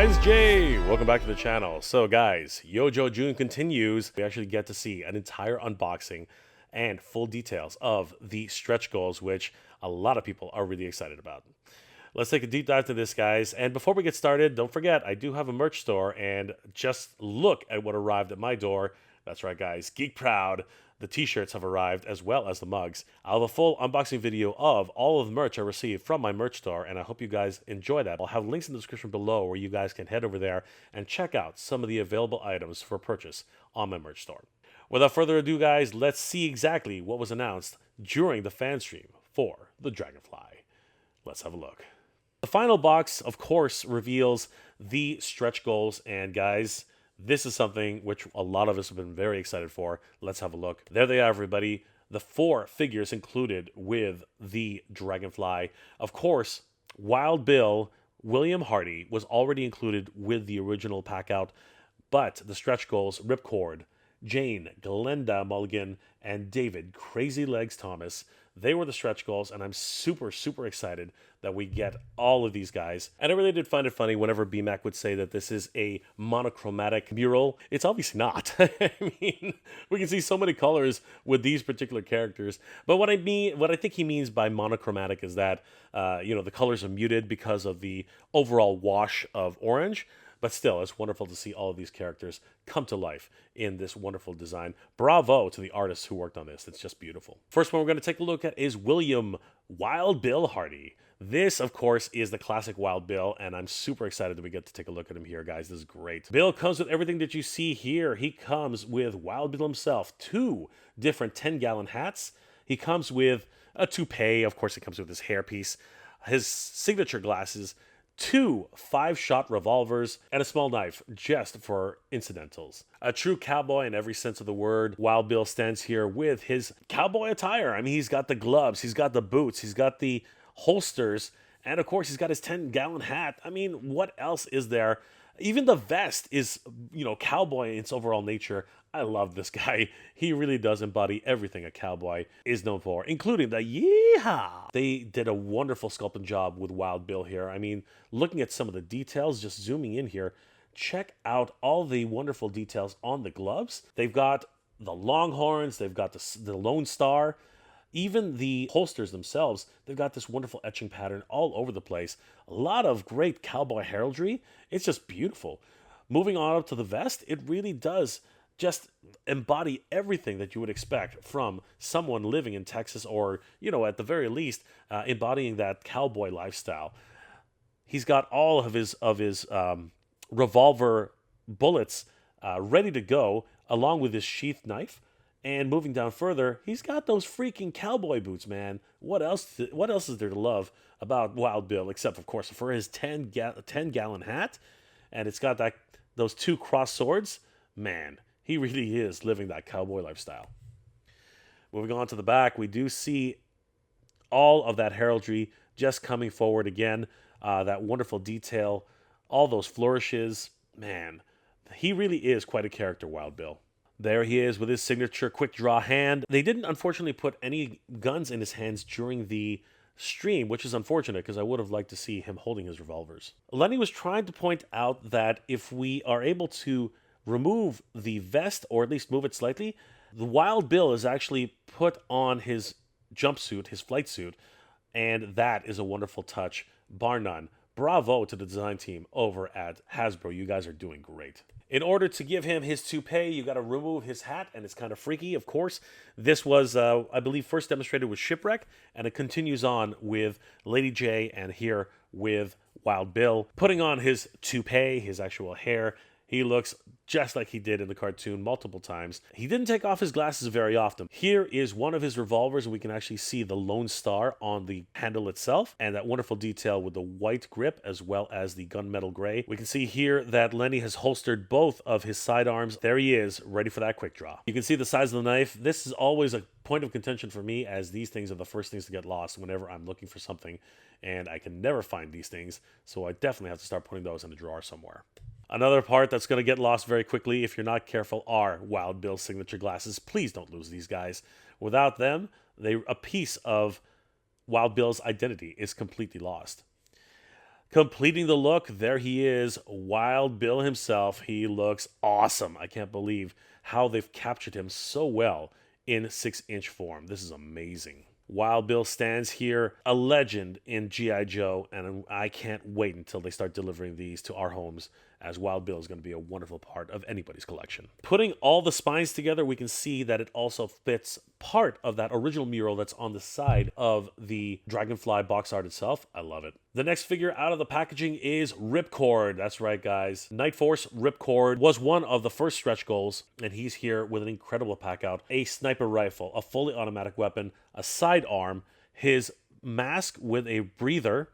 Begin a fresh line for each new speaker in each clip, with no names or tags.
guys, Jay! Welcome back to the channel. So guys, Yojo June continues. We actually get to see an entire unboxing and full details of the stretch goals, which a lot of people are really excited about. Let's take a deep dive to this, guys. And before we get started, don't forget, I do have a merch store, and just look at what arrived at my door. That's right, guys, Geek Proud. The t-shirts have arrived as well as the mugs. I'll have a full unboxing video of all of the merch I received from my merch store, and I hope you guys enjoy that. I'll have links in the description below where you guys can head over there and check out some of the available items for purchase on my merch store. Without further ado, guys, let's see exactly what was announced during the fan stream for the Dragonfly. Let's have a look. The final box, of course, reveals the stretch goals, and guys, this is something which a lot of us have been very excited for. Let's have a look. There they are, everybody. The 4 figures included with the Dragonfly. Of course, Wild Bill, William Hardy was already included with the original pack out, but the stretch goals, Ripcord, Jane, Glenda Mulligan, and David Crazylegs Thomas, they were the stretch goals, and I'm super, super excited that we get all of these guys. And I really did find it funny whenever BMAC would say that this is a monochromatic mural. It's obviously not. I mean, we can see so many colors with these particular characters. But what I think he means by monochromatic is that, the colors are muted because of the overall wash of orange. But still, it's wonderful to see all of these characters come to life in this wonderful design. Bravo to the artists who worked on this. It's just beautiful. First one we're going to take a look at is William Wild Bill Hardy. This, of course, is the classic Wild Bill, and I'm super excited that we get to take a look at him here, guys. This is great. Bill comes with everything that you see here. He comes with Wild Bill himself, 2 different 10-gallon hats. He comes with a toupee. Of course, he comes with his hairpiece, his signature glasses, 2 5-shot revolvers, and a small knife just for incidentals. A true cowboy in every sense of the word. Wild Bill stands here with his cowboy attire. I mean, he's got the gloves, he's got the boots, he's got the holsters, and of course, he's got his 10-gallon hat. I mean, what else is there? Even the vest is, cowboy in its overall nature. I love this guy. He really does embody everything a cowboy is known for, including the yeehaw. They did a wonderful sculpting job with Wild Bill here. I mean, looking at some of the details, just zooming in here, check out all the wonderful details on the gloves. They've got the longhorns, they've got the Lone Star, even the holsters themselves, they've got this wonderful etching pattern all over the place. A lot of great cowboy heraldry. It's just beautiful. Moving on up to the vest, it really does just embody everything that you would expect from someone living in Texas, or, at the very least, embodying that cowboy lifestyle. He's got all of his revolver bullets ready to go, along with his sheath knife. And moving down further, he's got those freaking cowboy boots, man. What else is there to love about Wild Bill, except, of course, for his 10-gallon hat? And it's got those 2 cross swords. Man, he really is living that cowboy lifestyle. Moving on to the back, we do see all of that heraldry just coming forward again. That wonderful detail, all those flourishes. Man, he really is quite a character, Wild Bill. There he is with his signature quick draw hand. They didn't, unfortunately, put any guns in his hands during the stream, which is unfortunate because I would have liked to see him holding his revolvers. Lenny was trying to point out that if we are able to remove the vest, or at least move it slightly, the Wild Bill is actually put on his jumpsuit, his flight suit, and that is a wonderful touch, bar none. Bravo to the design team over at Hasbro. You guys are doing great. In order to give him his toupee, you got to remove his hat, and it's kind of freaky, of course. This was, I believe, first demonstrated with Shipwreck, and it continues on with Lady J, and here with Wild Bill. Putting on his toupee, his actual hair, he looks just like he did in the cartoon multiple times. He didn't take off his glasses very often. Here is one of his revolvers, and we can actually see the Lone Star on the handle itself, and that wonderful detail with the white grip as well as the gunmetal gray. We can see here that Lenny has holstered both of his sidearms. There he is, ready for that quick draw. You can see the size of the knife. This is always a point of contention for me, as these things are the first things to get lost whenever I'm looking for something, and I can never find these things, so I definitely have to start putting those in a drawer somewhere. Another part that's going to get lost very quickly if you're not careful are Wild Bill's signature glasses. Please don't lose these guys. Without them, a piece of Wild Bill's identity is completely lost. Completing the look, there he is, Wild Bill himself. He looks awesome. I can't believe how they've captured him so well in 6-inch form. This is amazing. Wild Bill stands here, a legend in G.I. Joe, and I can't wait until they start delivering these to our homes, as Wild Bill is going to be a wonderful part of anybody's collection. Putting all the spines together, we can see that it also fits part of that original mural that's on the side of the Dragonfly box art itself. I love it. The next figure out of the packaging is Ripcord. That's right, guys. Night Force Ripcord was one of the first stretch goals, and he's here with an incredible pack out. A sniper rifle, a fully automatic weapon, a sidearm, his mask with a breather.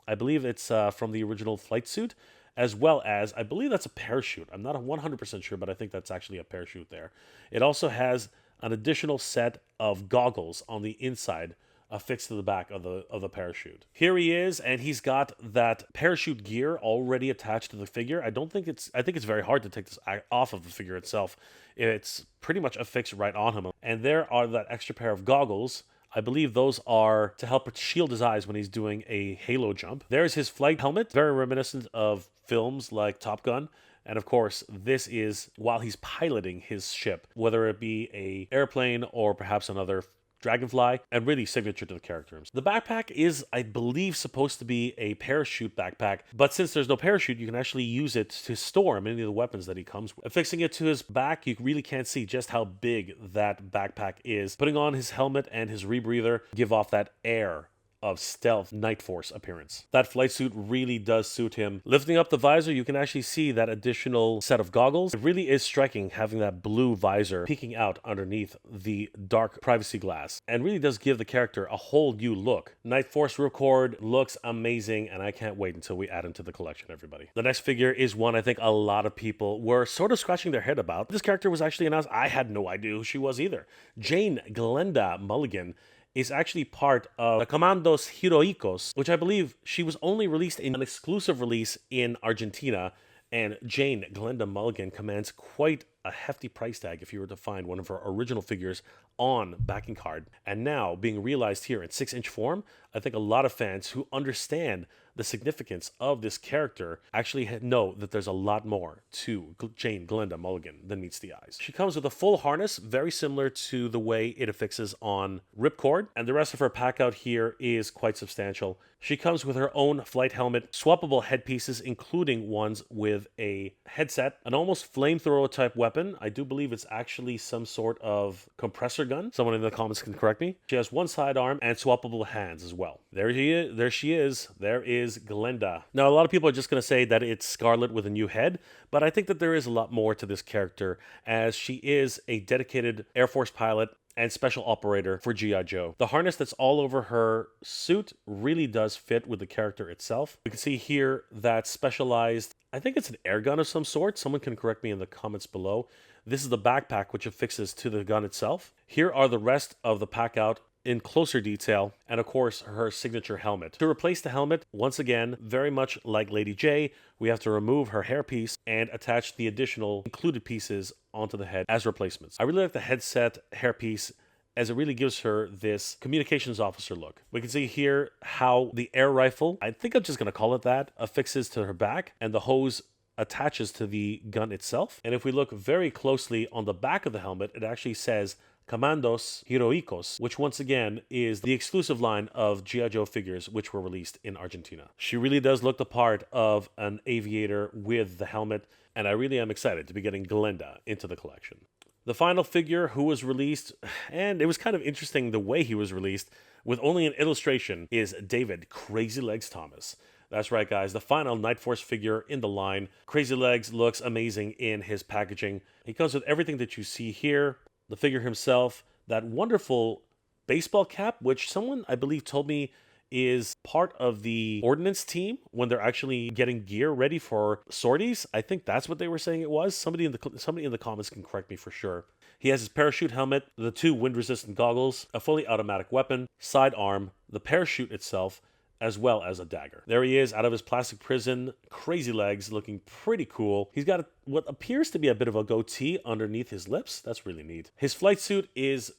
I believe it's from the original flight suit, as well as, I believe that's a parachute. I'm not 100% sure, but I think that's actually a parachute there. It also has an additional set of goggles on the inside affixed to the back of the parachute. Here he is, and he's got that parachute gear already attached to the figure. I think it's very hard to take this off of the figure itself. It's pretty much affixed right on him. And there are that extra pair of goggles. I believe those are to help shield his eyes when he's doing a halo jump. There's his flight helmet, very reminiscent of films like Top Gun. And of course, this is while he's piloting his ship, whether it be an airplane or perhaps another Dragonfly, and really signature to the character. The backpack is, I believe, supposed to be a parachute backpack, but since there's no parachute, you can actually use it to store many of the weapons that he comes with. Affixing it to his back, you really can't see just how big that backpack is. Putting on his helmet and his rebreather give off that air of stealth Night Force appearance. That flight suit really does suit him. Lifting up the visor, you can actually see that additional set of goggles. It really is striking having that blue visor peeking out underneath the dark privacy glass, and really does give the character a whole new look. Night Force Ripcord looks amazing, and I can't wait until we add him to the collection, everybody. The next figure is one I think a lot of people were sort of scratching their head about. This character was actually announced. I had no idea who she was either. Jane Glenda Mulligan is actually part of the Commandos Heroicos, which I believe she was only released in an exclusive release in Argentina, and Jane Glenda Mulligan commands quite a hefty price tag if you were to find one of her original figures on backing card. And now being realized here in 6-inch form, I think a lot of fans who understand the significance of this character actually know that there's a lot more to Jane Glenda Mulligan than meets the eyes. She comes with a full harness, very similar to the way it affixes on Ripcord, and the rest of her pack out here is quite substantial. She comes with her own flight helmet, swappable headpieces, including ones with a headset, an almost flamethrower type weapon. I do believe it's actually some sort of compressor gun. Someone in the comments can correct me. She has one sidearm and swappable hands as well. There she is. There is Glenda. Now, a lot of people are just going to say that it's Scarlet with a new head, but I think that there is a lot more to this character, as she is a dedicated Air Force pilot and special operator for G.I. Joe. The harness that's all over her suit really does fit with the character itself. You can see here that specialized, I think it's an air gun of some sort. Someone can correct me in the comments below. This is the backpack which affixes to the gun itself. Here are the rest of the pack out in closer detail, and of course her signature helmet. To replace the helmet, once again, very much like Lady J, we have to remove her hairpiece and attach the additional included pieces onto the head as replacements. I really like the headset hairpiece, as it really gives her this communications officer look. We can see here how the air rifle, I think I'm just going to call it that, affixes to her back, and the hose attaches to the gun itself. And if we look very closely on the back of the helmet, it actually says Commandos Heroicos, which once again is the exclusive line of G.I. Joe figures which were released in Argentina. She really does look the part of an aviator with the helmet, and I really am excited to be getting Glenda into the collection. The final figure who was released, and it was kind of interesting the way he was released, with only an illustration, is David Crazylegs Thomas. That's right, guys, the final Night Force figure in the line. Crazylegs looks amazing in his packaging. He comes with everything that you see here. The figure himself, that wonderful baseball cap, which someone, I believe, told me is part of the ordnance team when they're actually getting gear ready for sorties. I think that's what they were saying it was. Somebody in the comments can correct me for sure. He has his parachute helmet, the 2 wind-resistant goggles, a fully automatic weapon, sidearm, the parachute itself, as well as a dagger. There he is out of his plastic prison, Crazylegs, looking pretty cool. He's got what appears to be a bit of a goatee underneath his lips. That's really neat. His flight suit is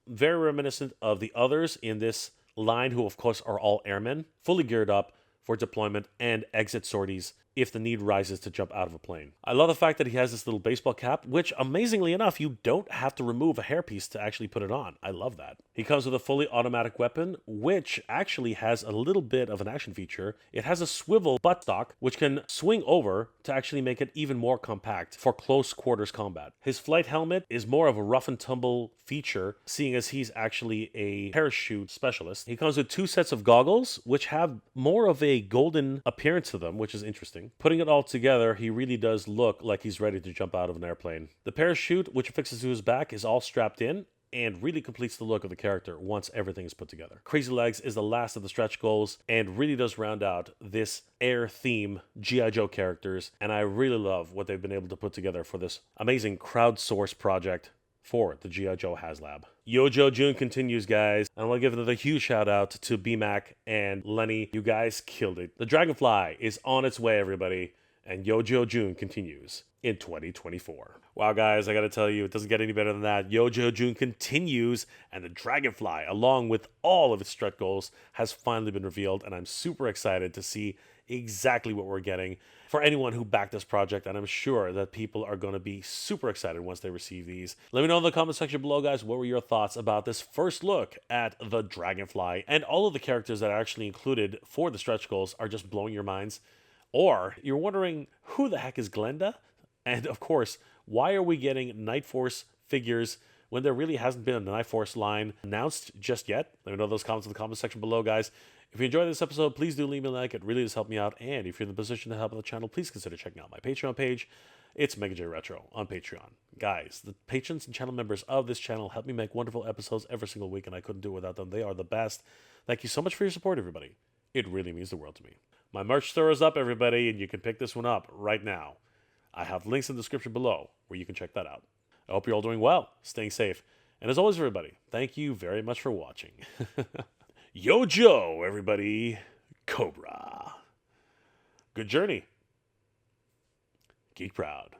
very reminiscent of the others in this line, who of course are all airmen, fully geared up, for deployment and exit sorties if the need rises to jump out of a plane. I love the fact that he has this little baseball cap, which amazingly enough, you don't have to remove a hairpiece to actually put it on. I love that. He comes with a fully automatic weapon, which actually has a little bit of an action feature. It has a swivel buttstock, which can swing over to actually make it even more compact for close quarters combat. His flight helmet is more of a rough and tumble feature, seeing as he's actually a parachute specialist. He comes with 2 sets of goggles, which have more of a golden appearance to them, which is interesting. Putting it all together, he really does look like he's ready to jump out of an airplane. The parachute, which affixes to his back, is all strapped in and really completes the look of the character once everything is put together. Crazylegs is the last of the stretch goals and really does round out this air theme G.I. Joe characters, and I really love what they've been able to put together for this amazing crowdsourced project for the G.I. Joe Haslab. Yojo June continues, guys. I want to give another huge shout out to BMAC and Lenny. You guys killed it. The Dragonfly is on its way, everybody, and Yojo June continues in 2024. Wow, guys, I gotta tell you, it doesn't get any better than that. Yojo June continues, and the Dragonfly, along with all of its stretch goals, has finally been revealed, and I'm super excited to see exactly what we're getting for anyone who backed this project, and I'm sure that people are going to be super excited once they receive these. Let me know in the comment section below, guys, what were your thoughts about this first look at the Dragonfly, and all of the characters that are actually included for the stretch goals are just blowing your minds. Or you're wondering, who the heck is Glenda? And of course, why are we getting Night Force figures when there really hasn't been a Night Force line announced just yet? Let me know those comments in the comment section below, guys. If you enjoyed this episode, please do leave me a like. It really does help me out. And if you're in the position to help out the channel, please consider checking out my Patreon page. It's MegaJ Retro on Patreon. Guys, the patrons and channel members of this channel help me make wonderful episodes every single week, and I couldn't do it without them. They are the best. Thank you so much for your support, everybody. It really means the world to me. My merch store is up, everybody, and you can pick this one up right now. I have links in the description below where you can check that out. I hope you're all doing well, staying safe. And as always, everybody, thank you very much for watching. Yo Joe, everybody. Cobra. Good journey. Geek proud.